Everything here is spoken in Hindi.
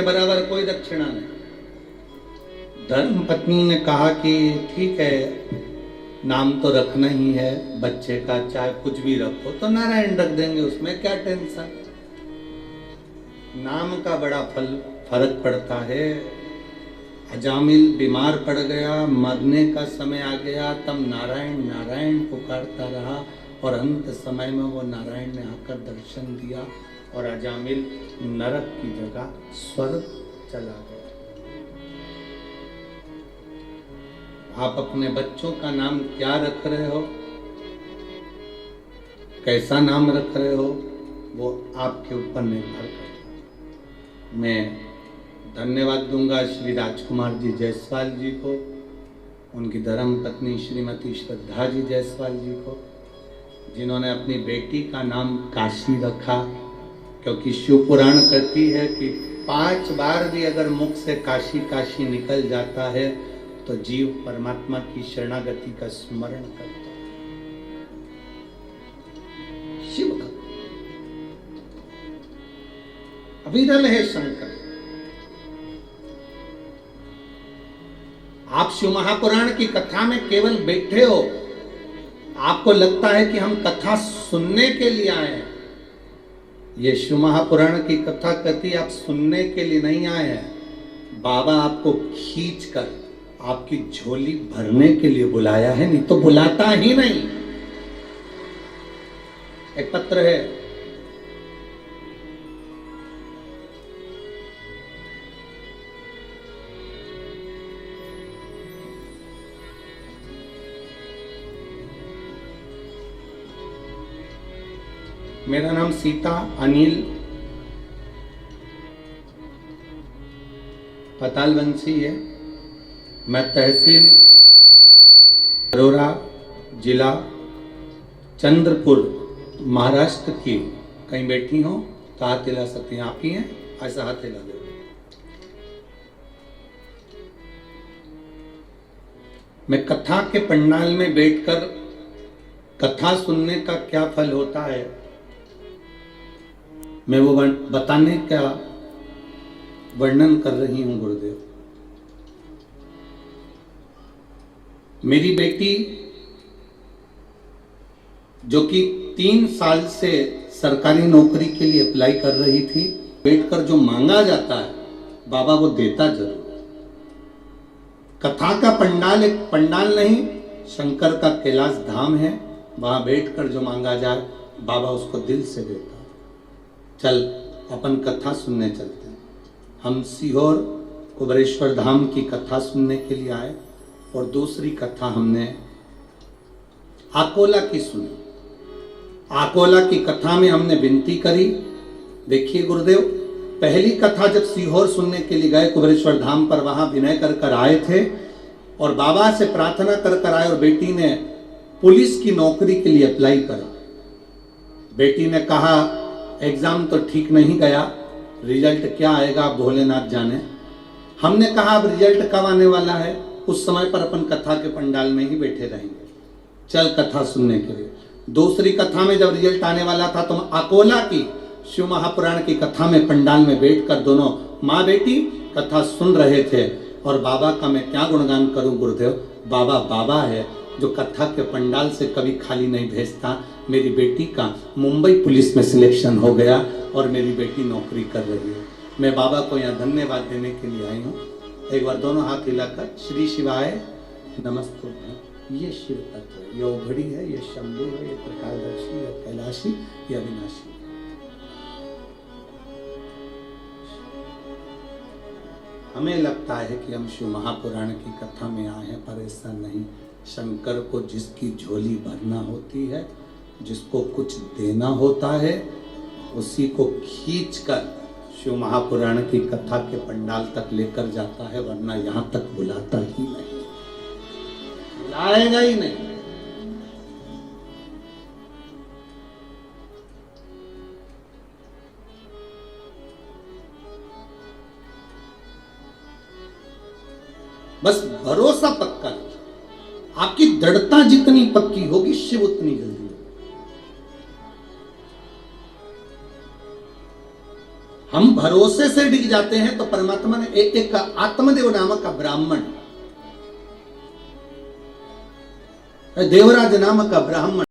बराबर कोई दक्षिणा नहीं। धर्म पत्नी ने कहा कि ठीक है, नाम तो रखना ही है बच्चे का, चाहे कुछ भी रखो, तो नारायण रख देंगे, उसमें क्या टेंशन। नाम का बड़ा फर्क पड़ता है। अजामिल बीमार पड़ गया, मरने का समय आ गया, तब नारायण नारायण पुकारता रहा और अंत समय में वो नारायण ने आकर दर्शन दिया और अजामिल नरक की जगह स्वर्ग चला गया। आप अपने बच्चों का नाम क्या रख रहे हो, कैसा नाम रख रहे हो, वो आपके ऊपर निर्भर करता है। मैं धन्यवाद दूंगा श्री राजकुमार जी जायसवाल जी को, उनकी धर्म पत्नी श्रीमती श्रद्धा जी जायसवाल जी को, जिन्होंने अपनी बेटी का नाम काशी रखा, क्योंकि शिव पुराण कहती है कि 5 बार भी अगर मुख से काशी काशी निकल जाता है तो जीव परमात्मा की शरणागति का स्मरण करता है। शिव का अविरल है शंकर। आप शिव महापुराण की कथा में केवल बैठे हो, आपको लगता है कि हम कथा सुनने के लिए आए हैं। ये शिव महापुराण की कथा कहती आप सुनने के लिए नहीं आए हैं। बाबा आपको खींच कर आपकी झोली भरने के लिए बुलाया है, नहीं तो बुलाता ही नहीं। एक पत्र है, मेरा नाम सीता अनिल पतालवंशी है। मैं तहसील अरोरा, जिला चंद्रपुर, महाराष्ट्र की। कहीं बैठी हो तो हाथ हिला सकती हैं, आप ही हैं, ऐसा हाथ हिला दो। मैं कथा के पंडाल में बैठकर कथा सुनने का क्या फल होता है, मैं वो बताने का वर्णन कर रही हूं गुरुदेव। मेरी बेटी जो कि 3 साल से सरकारी नौकरी के लिए अप्लाई कर रही थी, बैठकर जो मांगा जाता है बाबा वो देता जरूर। कथा का पंडाल एक पंडाल नहीं, शंकर का कैलाश धाम है, वहां बैठकर जो मांगा जाए बाबा उसको दिल से देता। चल अपन कथा सुनने चलते हैं। हम सीहोर कुबरेश्वर धाम की कथा सुनने के लिए आए और दूसरी कथा हमने आकोला की सुनी। आकोला की कथा में हमने विनती करी, देखिए गुरुदेव, पहली कथा जब सीहोर सुनने के लिए गए कुबरेश्वर धाम पर, वहां विनय कर कर आए थे और बाबा से प्रार्थना कर कर आए और बेटी ने पुलिस की नौकरी के लिए अप्लाई करा। बेटी ने कहा एग्जाम तो ठीक नहीं गया, रिजल्ट क्या आएगा भोलेनाथ जाने। हमने कहा अब रिजल्ट कब आने वाला है, उस समय पर अपन कथा के पंडाल में ही बैठे रहेंगे, चल कथा सुनने के लिए। दूसरी कथा में जब रिजल्ट आने वाला था तो अकोला की शिव महापुराण की कथा में पंडाल में बैठकर दोनों माँ बेटी कथा सुन रहे थे। और बाबा का मैं क्या गुणगान करूं गुरुदेव, बाबा बाबा है जो कथा के पंडाल से कभी खाली नहीं भेजता। मेरी बेटी का मुंबई पुलिस में सिलेक्शन हो गया और मेरी बेटी नौकरी कर रही है। मैं बाबा को यहाँ धन्यवाद देने के लिए आई हूँ। एक बार दोनों हाथ हिलाकर श्री शिवाय नमस्तुभ्यं। ये शिव तत्व है, ये उघड़ी है, ये शंभु है, ये प्रकाशदर्शी, ये कैलाशी, ये अविनाशी। हमें लगता है कि हम शिव महापुराण की कथा में आए हैं, पर ऐसा नहीं। शंकर को जिसकी झोली भरना होती है, जिसको कुछ देना होता है, उसी को खींचकर शिव महापुराण की कथा के पंडाल तक लेकर जाता है, वरना यहां तक बुलाता ही नहीं, बुलाएगा ही नहीं। बस भरोसा पक्का रखिए। आपकी दृढ़ता जितनी पक्की होगी, शिव उतनी जल्दी होगी। हम भरोसे से डिग जाते हैं तो परमात्मा ने एक आत्मदेव नामक का ब्राह्मण, देवराज नामक का ब्राह्मण